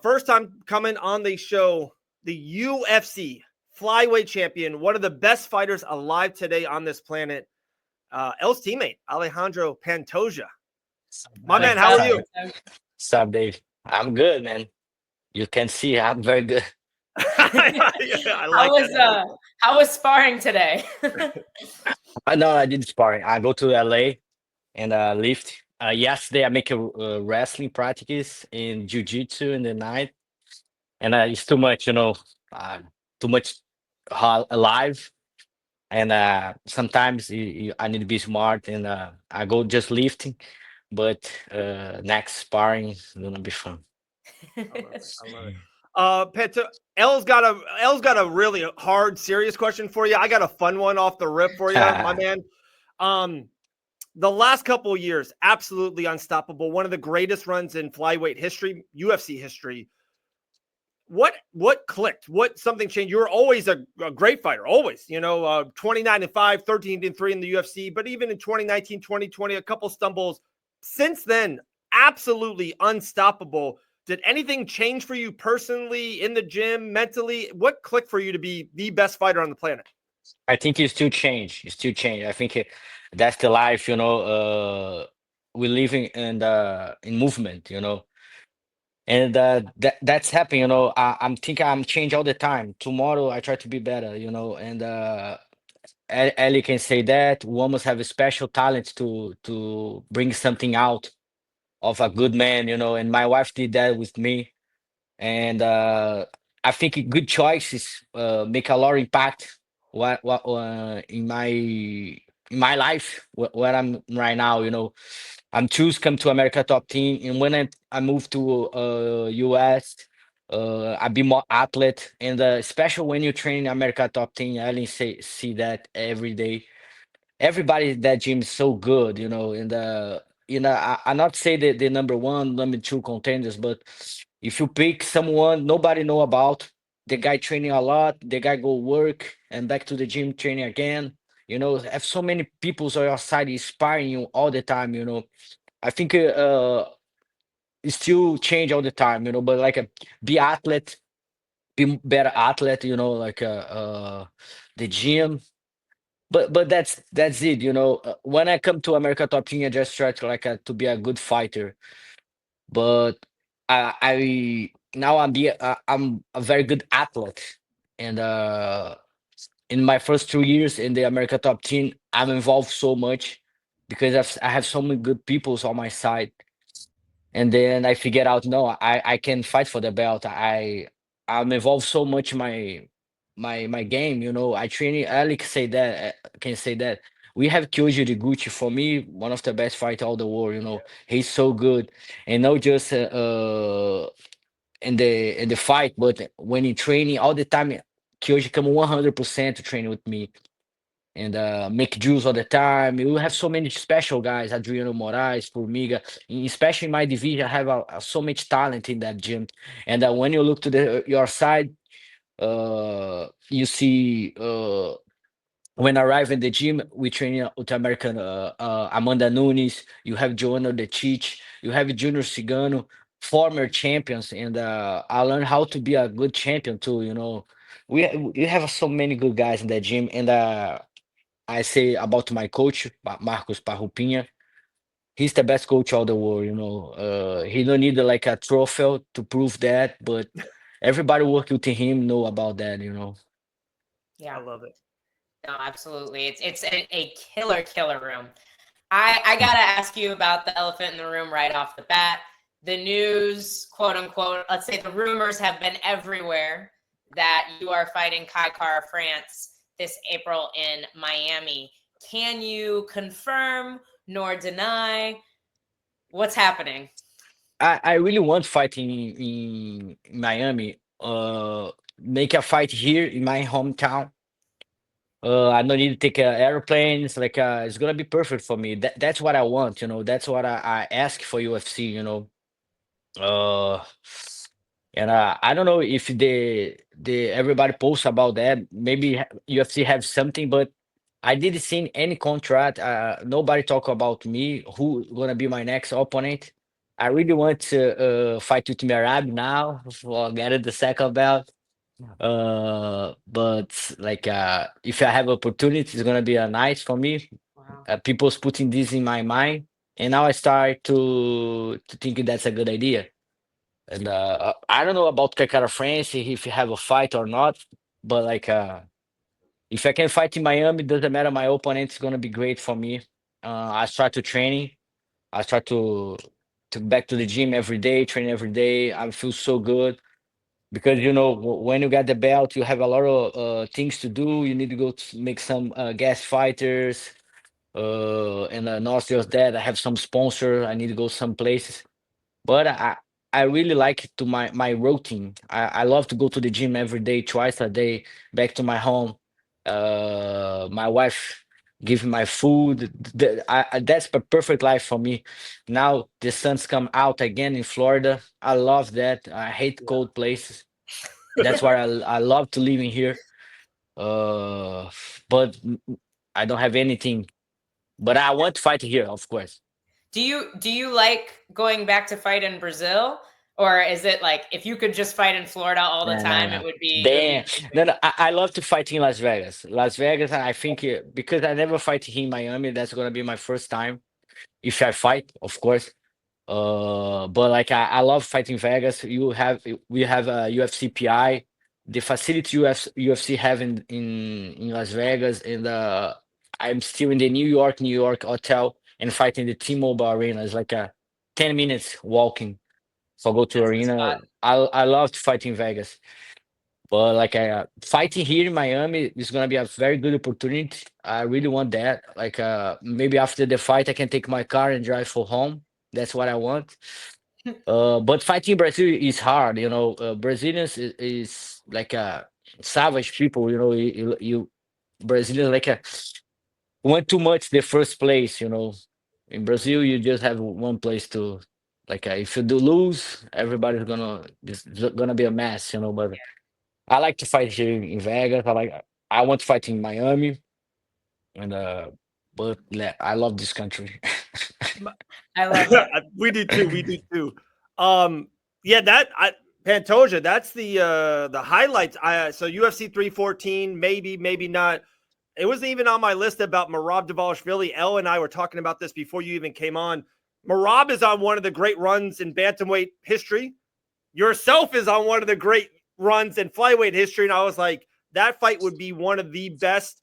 First time coming on the show, the UFC Flyweight champion, one of the best fighters alive today on this planet, L's teammate, Alexandre Pantoja. My man, how are you? What's up, Dave? I'm good, man. You can see I'm very good. I like that. How was sparring today? No, I did sparring. I go to LA and lift. Yesterday, I make a wrestling practice in jiu-jitsu in the night, and it's too much, too much alive. And sometimes I need to be smart, and I go just lifting. But next sparring is gonna be fun. I love it. Panto, L's got a really hard, serious question for you. I got a fun one off the rip for you, my man. The last couple of years, absolutely unstoppable. One of the greatest runs in flyweight history, UFC history. What clicked? What something changed? You were always a great fighter, always. 29-5, 13-3 in the UFC, but even in 2019, 2020, a couple stumbles. Since then, absolutely unstoppable. Did anything change for you personally, in the gym, mentally? What clicked for you to be the best fighter on the planet? I think it still change. It still change. I think that's the life, we living in movement, and that's happening. I'm thinking I'm change all the time. Tomorrow I try to be better, and Ellie can say that we almost have a special talent to bring something out of a good man, and my wife did that with me, and I think good choices make a lot of impact what in my life where I'm right now. I'm choose come to America top team, and when I moved to US, I be more athlete, and especially when you train America top team, I only see that every day. Everybody at that gym is so good, and I not say that the number one, number two contenders, but if you pick someone nobody know about, the guy training a lot, the guy go work and back to the gym training again. Have so many people on your side inspiring you all the time. I think it still change all the time. But like be athlete, be better athlete. Like the gym. But that's it. When I come to America Top Team, I just try to to be a good fighter. But I now I'm a very good athlete, and in my first 2 years in the America Top Team, I'm involved so much because I have so many good people on my side, and then I figured out no, I can fight for the belt. I'm involved so much in my game. I train. Alex say that can say that we have Kyoji Gucci, for me one of the best fighter all the world. He's so good, and not just in the fight, but when he training all the time. Kyoji come 100% to train with me and make drills all the time. We have so many special guys, Adriano Moraes, Formiga, especially in my division. I have so much talent in that gym. And when you look to your side, you see when I arrive in the gym, we train with American Amanda Nunes. You have Joanna De Chich. You have Junior Cigano, former champions, and I learned how to be a good champion too. We have so many good guys in that gym, and I say about my coach, Marcos Parrupinha. He's the best coach of the world. He don't need like a trophy to prove that, but everybody working with him know about that. Yeah, I love it. No, absolutely. It's a killer room. I gotta ask you about the elephant in the room right off the bat. The news, quote unquote, let's say the rumors have been everywhere that you are fighting Kai Kara France this April in Miami. Can you confirm nor deny what's happening? I really want fighting in Miami. Make a fight here in my hometown. I don't need to take airplanes. Like it's gonna be perfect for me. That's what I want. That's what I ask for UFC. Uh, and I don't know if the everybody posts about that. Maybe UFC have something, but I didn't see any contract. Nobody talk about me. Who gonna be my next opponent? I really want to fight with Merab now for getting the second belt. But like if I have opportunity, it's gonna be a nice for me. Wow. People's putting this in my mind, and now I start to think that's a good idea. And I don't know about Kakara France if you have a fight or not, but like if I can fight in Miami, doesn't matter. My opponent's gonna be great for me. I start to training. I start to back to the gym every day, train every day. I feel so good because when you get the belt, you have a lot of things to do. You need to go to make some guest fighters, and not just that. I have some sponsor. I need to go some places. But I really like to my routine. I love to go to the gym every day, twice a day, back to my home. My wife give me my food. That's the perfect life for me. Now the sun's come out again in Florida. I love that. I hate Yeah. cold places. That's why I love to live in here. Uh, but I don't have anything. But I want to fight here, of course. Do you like going back to fight in Brazil? Or is it like if you could just fight in Florida all the Nah, nah, time, nah. it would be Damn. No, amazing? no, I love to fight in Las Vegas. Las Vegas, I think because I never fight here in Miami, that's gonna be my first time. If I fight, of course. But like I love fighting Vegas. We have a UFC PI, the facility UFC have in Las Vegas, and I'm still in the New York hotel and fighting the T-Mobile Arena. It's like a 10 minutes walking. So I go to That's the arena. spot. I love to fight in Vegas. But like fighting here in Miami is gonna be a very good opportunity. I really want that. Like maybe after the fight, I can take my car and drive for home. That's what I want. But fighting in Brazil is hard. Brazilians is like savage people. You Brazilians like want too much the first place. In Brazil, you just have one place to. Like if you do lose, everybody's gonna it's gonna be a mess. But I like to fight here in Vegas. I want to fight in Miami, and but I love this country. I love it. We do too. We do too. Yeah, Pantoja. That's the highlights. So UFC 314, maybe not. It wasn't even on my list about Merab Dvalishvili. Elle and I were talking about this before you even came on. Merab is on one of the great runs in bantamweight history. Yourself is on one of the great runs in flyweight history, and I was like, that fight would be one of the best.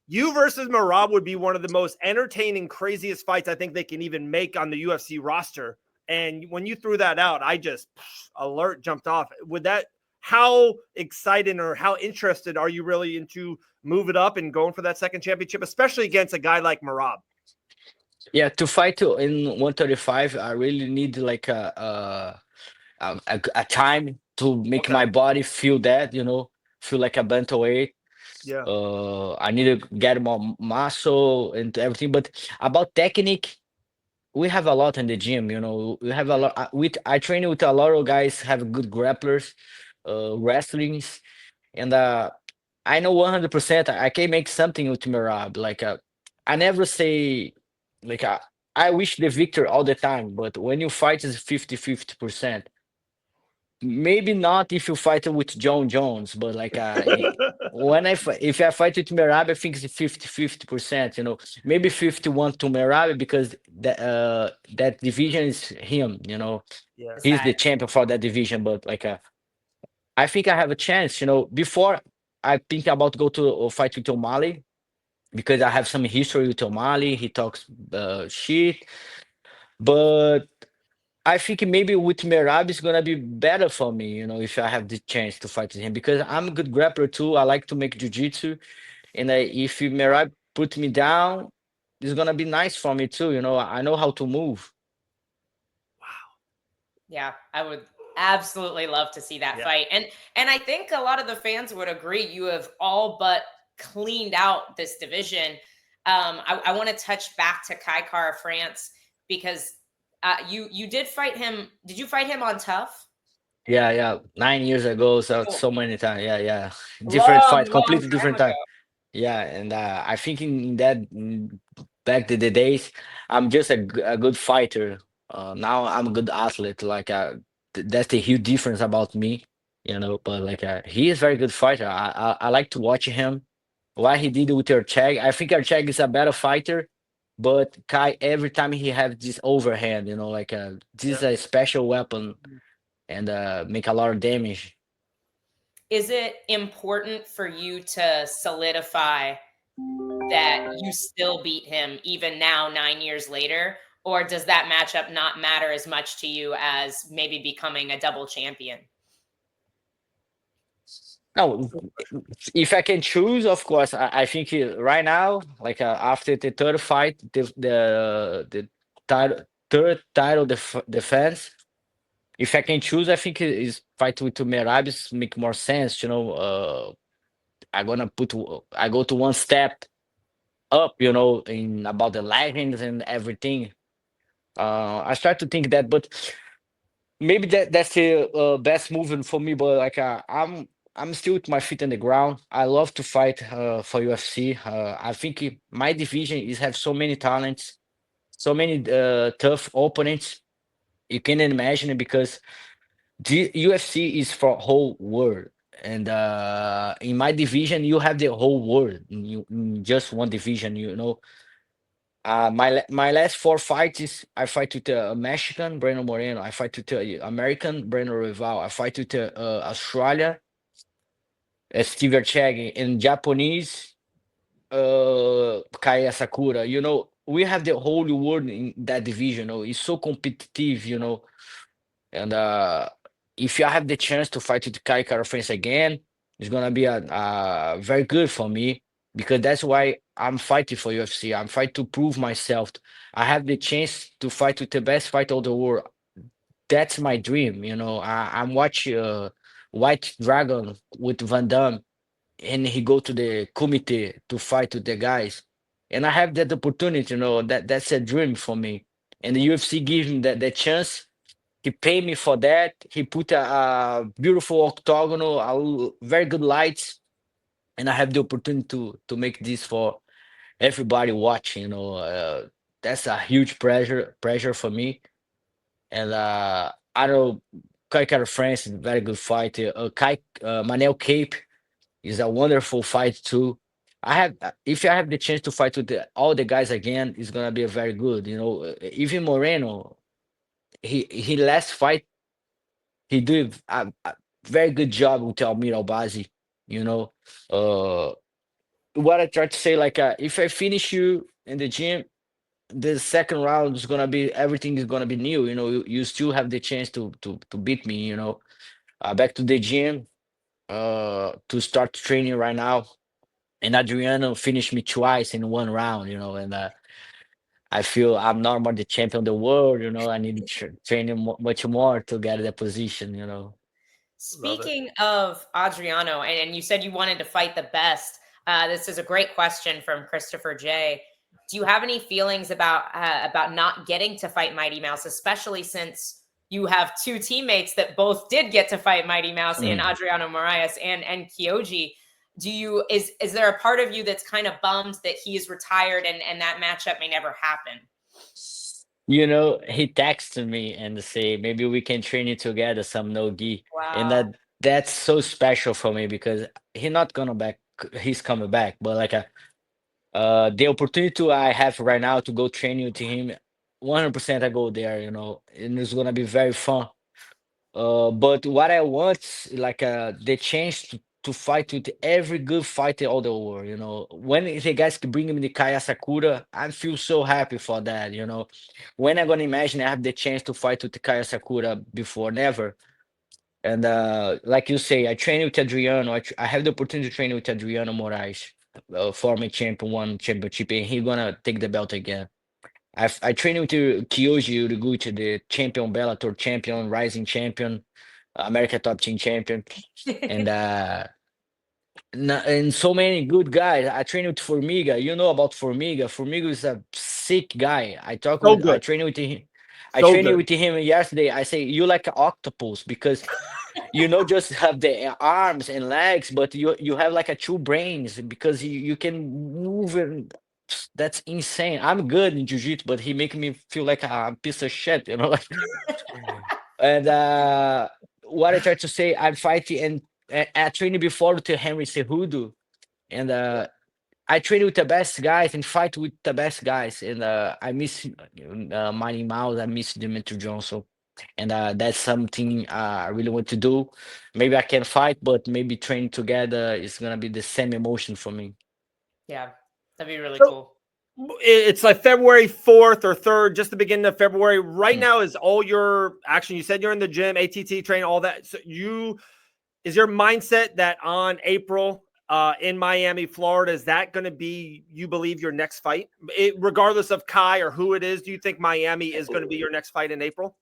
You versus Merab would be one of the most entertaining, craziest fights I think they can even make on the UFC roster. And when you threw that out, I just alert jumped off. How excited or how interested are you really into move it up and going for that second championship, especially against a guy like Merab? Yeah, to fight in 135, I really need like a time to make Okay. my body feel that, feel like a bantamweight. Yeah. I need to get more muscle and everything. But about technique, we have a lot in the gym. We have a lot. I train with a lot of guys have good grapplers, wrestlings, and I know 100% I can make something with Merab. Like I never say like I wish the victor all the time, but when you fight is 50-50%. Maybe not if you fight with John Jones, but like if I fight with Merab, I think it's 50-50%. Maybe 51 to Merab because that division is him. Yeah. He's the Decide. champion for that division. But like I think I have a chance. Before I think about go to fight with O'Malley because I have some history with O'Malley. He talks shit, but I think maybe with Merab it's gonna be better for me, if I have the chance to fight with him because I'm a good grappler too. I like to make jiu-jitsu, and if Merab put me down, it's gonna be nice for me too. I know how to move. Yeah, I would absolutely love to see that Yeah. fight. And I think a lot of the fans would agree you have all but cleaned out this division. I want to touch back to Kai Kara France because you did fight him. Did you fight him on Tough? Yeah, yeah. 9 years ago, so Oh, so many times. Yeah, yeah. Different long, fight, long completely time different ago. time. Yeah, and I think in that back to the days, I'm just a good fighter. Now I'm a good athlete. Like that's the huge difference about me, you know. But like he is very good fighter. I like to watch him. What he did with Ercheg, I think Ercheg is a better fighter, but Kai every time he have this overhand, you know, like this is a special weapon and make a lot of damage. Is it important for you to solidify that you still beat him even now 9 years later? Or does that matchup not matter as much to you as maybe becoming a double champion? No, if I can choose, of course, I think right now, like after the third fight, the third title defense, if I can choose, I think is fight with Merab is make more sense. You know, I go to one step up. You know, in about the legends and everything. I start to think that, but maybe that's the best movement for me. But like I'm still with my feet on the ground. I love to fight for UFC. I think my division is have so many talents, so many tough opponents. You can imagine it because the UFC is for whole world. And in my division, you have the whole world in just one division. You know, my last four fights is I fight with a Mexican Breno Moreno. I fight with the American Breno Rival. I fight with the Australia Steve Ercheg and Japanese Kaya Sakura. You know, we have the whole world in that division. You know, it's so competitive. You know, and if you have the chance to fight with Kai Kara France again, it's gonna be a very good for me because that's why I'm fighting for UFC. I'm fighting to prove myself. I have the chance to fight with the best fighter of the world. That's my dream. You know, I'm watching White Dragon with Van Damme, and he go to the committee to fight with the guys, and I have that opportunity. You know, that's a dream for me, and the UFC gives me that chance. He paid me for that. He put a beautiful octagonal, very good lights, and I have the opportunity to make this for everybody watching. You know, that's a huge pressure for me. And I know Kai Kara France is a very good fighter. Manel Cape is a wonderful fight too. I have if I have the chance to fight with all the guys again, it's gonna be a very good. You know, even Moreno, he last fight he did a very good job with Almir Albazi. You know, uh, what I try to say, like, if I finish you in the gym, the second round is gonna be everything is gonna be new. You know, you still have the chance to beat me. You know, back to the gym, to start training right now. And Adriano finished me twice in one round. You know, and I feel I'm not more the champion of the world. You know, I need to train him much more to get the position. You know. Speaking of Adriano, and you said you wanted to fight the best. This is a great question from Christopher J. Do you have any feelings about not getting to fight Mighty Mouse, especially since you have two teammates that both did get to fight Mighty Mouse in Adriano Moraes and Kyoji? Is there a part of you that's kind of bummed that he's retired and that matchup may never happen? You know, he texted me and say maybe we can train it together some no gi, and Wow. that's so special for me because he's not gonna back. He's coming back, but like the opportunity I have right now to go training with him, 100% I go there. You know, and it's gonna be very fun. But what I want, like, the chance to fight with every good fighter all the world. You know, when the guys can bring me the Kaya Sakura, I feel so happy for that. You know, when I'm gonna imagine I have the chance to fight with the Kaya Sakura before, never. And like you say, I train with Adriano. I have the opportunity to train with Adriano Moraes, former champion, one championship, and he's gonna take the belt again. I trained with Kyoji Uriguchi, the champion, Bellator champion, rising champion, America Top Team champion, and and so many good guys. I trained with Formiga. You know about Formiga. Formiga is a sick guy. So I good. trained with him. I So trained good. with him yesterday. I say you like an octopus because you know just have the arms and legs, but you have like a two brains because you can move and that's insane. I'm good in jiu-jitsu, but he make me feel like a piece of shit, you know. Like, and what I try to say, I'm fighting and I trained before to Henry Cejudo, and I train with the best guys and fight with the best guys. And I miss Mighty Mouse. I miss Dimitri Johnson. And that's something I really want to do. Maybe I can fight, but maybe train together is gonna be the same emotion for me. Yeah, that'd be really So- cool. It's like February 4th or 3rd, just the beginning of February. Right Mm. now is all your action. You said you're in the gym, ATT training, all that. So is your mindset that on April in Miami, Florida, is that going to be, you believe, your next fight? Regardless of Kai or who it is, do you think Miami is going to be your next fight in April?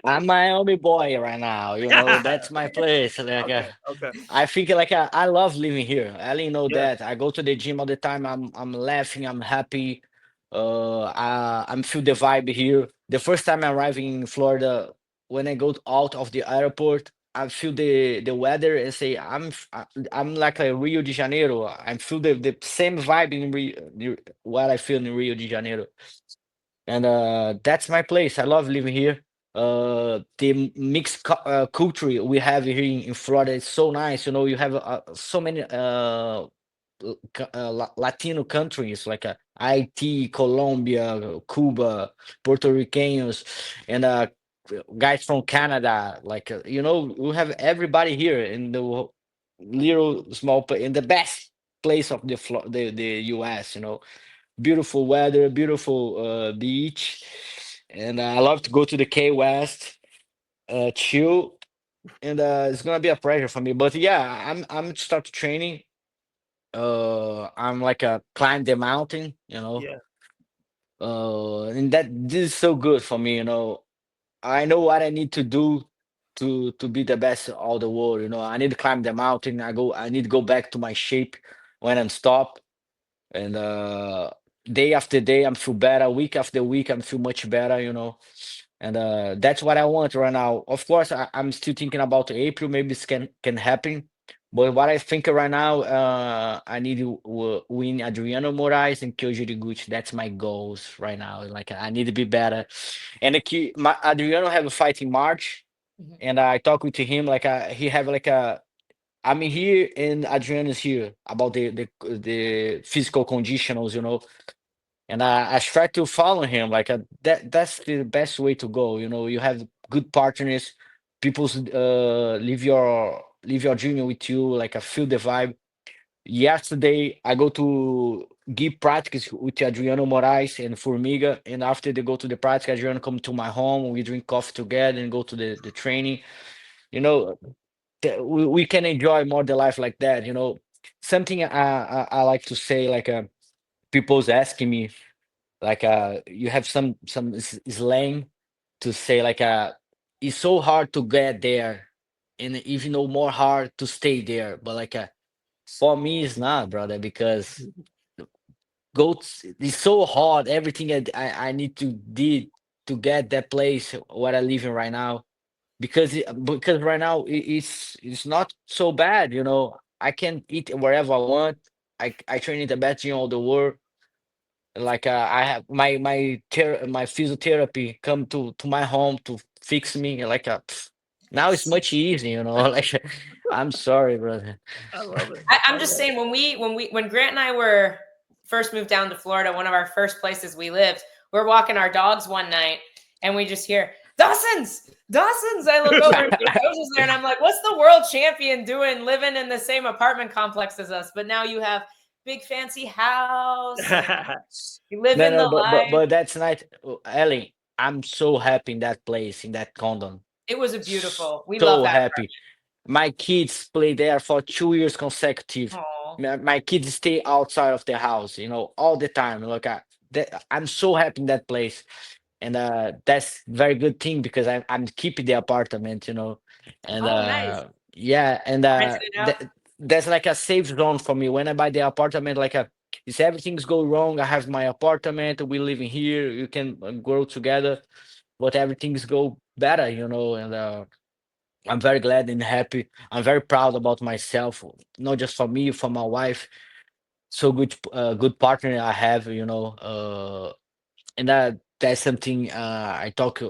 I'm Miami boy right now. You know, that's my place. Like, Okay. I think like I love living here. I didn't know Yeah. that. I go to the gym all the time. I'm laughing. I'm happy. I'm feel the vibe here. The first time I arrived in Florida, when I go out of the airport, I feel the weather and say I'm like a Rio de Janeiro. I feel the same vibe in what I feel in Rio de Janeiro, and that's my place. I love living here. The mixed culture we have here in Florida is so nice. You know, you have so many Latino countries like Haiti, Colombia, Cuba, Puerto Ricanos, and guys from Canada. Like you know, we have everybody here in the little small in the best place of the U.S. You know, beautiful weather, beautiful beach, and I love to go to the Key West, chill, and it's gonna be a pleasure for me. But yeah, I'm start training. I'm like a climb the mountain, you know. Yeah. And that this is so good for me, you know. I know what I need to do to be the best of all the world, you know. I need to climb the mountain. I need to go back to my shape when I'm stopped. And day after day I'm feel better, week after week I'm feel much better, you know. And that's what I want right now. Of course, I'm still thinking about April, maybe this can happen. But what I think right now, I need to win Adriano Moraes and Kyoji Gucci. That's my goals right now. Like I need to be better. And Adriano have a fight in March, Mhm. and I talk with him like he have like a I'm here and Adriano is here about the physical conditionals, you know. And I try to follow him like that's the best way to go. You know, you have good partners, people's leave your dream with you. Like I feel the vibe. Yesterday I go to give practice with Adriano Moraes and Formiga, and after they go to the practice, Adriano come to my home. We drink coffee together and go to the training. You know, we can enjoy more the life like that. You know, something I like to say like people's asking me like you have some slang to say like it's so hard to get there and even though more hard to stay there, but like for me it's not, brother, because it's so hard everything I need to did to get that place where I live in right now, because because right now it's not so bad, you know. I can eat wherever I want. I train in the best gym of the world. Like I have my physiotherapy come to my home to fix me. Like now it's much easier, you know. Like I'm sorry, brother. I love it. I'm just saying when Grant and I were first moved down to Florida, one of our first places we lived, we're walking our dogs one night and we just hear Dawson's. I look over and Coach is there and I'm like, what's the world champion doing living in the same apartment complex as us? But now you have big fancy house. You live in the life. But that's not Ellie. I'm so happy in that place, in that condo. It was a beautiful. We love So that. happy. My kids play there for 2 years consecutive. Aw. My kids stay outside of the house, you know, all the time. Look, I'm so happy in that place, and that's very good thing because I'm keeping the apartment, you know, and Oh, nice. yeah, and Rented it out. that's like a safe zone for me when I buy the apartment. Like if everything's go wrong, I have my apartment. We living here. You can grow together, but everything's go better, you know, and. I'm very glad and happy. I'm very proud about myself, not just for me, for my wife. so good partner I have, and that's something I talked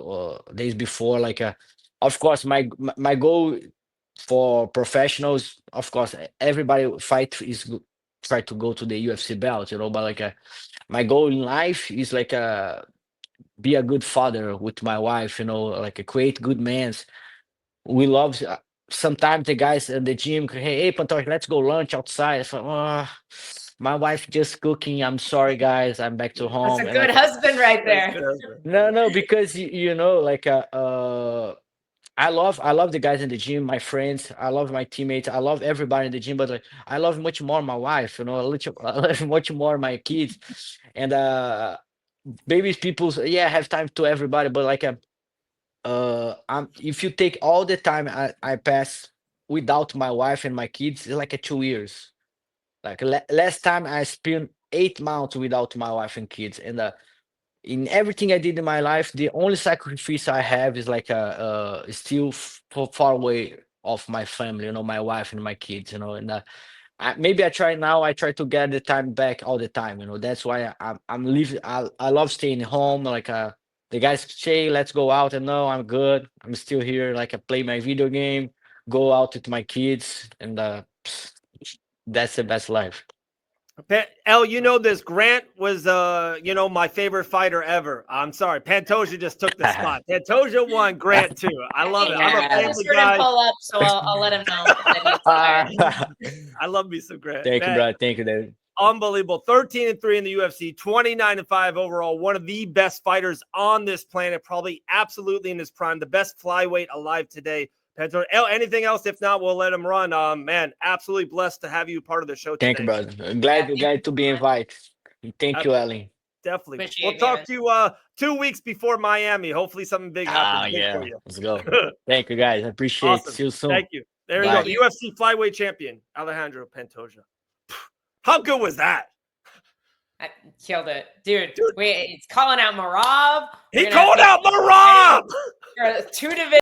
days before. Like, of course, my goal for professionals, of course, everybody fight is try to go to the UFC belt, but like my goal in life is like be a good father with my wife, like create good mans. We love sometimes the guys in the gym, hey, Pantoja, let's go lunch outside. It's like, oh, my wife just cooking. I'm sorry, guys. I'm back to That's a home. And good like, husband right there. no, because like I love the guys in the gym, my friends. I love my teammates. I love everybody in the gym, but like I love much more my wife. I love much more my kids, and baby people's yeah have time to everybody, but like if you take all the time I pass without my wife and my kids, it's like 2 years. Like last time I spent 8 months without my wife and kids, and in everything I did in my life, the only sacrifice I have is like still far away of my family, my wife and my kids, and maybe I try now. I try to get the time back all the time. That's why I'm leaving. I love staying home. Like the guys say, let's go out, and no, I'm good. I'm still here. Like I play my video game, go out with my kids, and that's the best life. El, you know this. Grant was, my favorite fighter ever. I'm sorry, Pantoja just took the spot. Pantoja won. Grant too. I love it. I'm a I family just heard guy. him pull up, so I'll let him know that he's tired. I love me some Grant. Thank you, Man, bro. Thank you, David. unbelievable. 13-3 in the UFC, 29-5 overall. One of the best fighters on this planet, probably absolutely in his prime. The best flyweight alive today. Pantoja. El, anything else? If not, we'll let him run. Man, absolutely blessed to have you part of the show today. Thank you, brother. Glad to be invited. Thank you, Ellen. Definitely. Appreciate We'll talk to you 2 weeks before Miami. Hopefully something big happens big for you. Let's go. Thank you, guys. I appreciate it. Awesome. See you soon. Thank you. There Bye. you go. The UFC flyweight champion, Alexandre Pantoja. How good was that? I killed it. Dude. Wait, it's calling out Merab. He called out Merab! 2 divisions.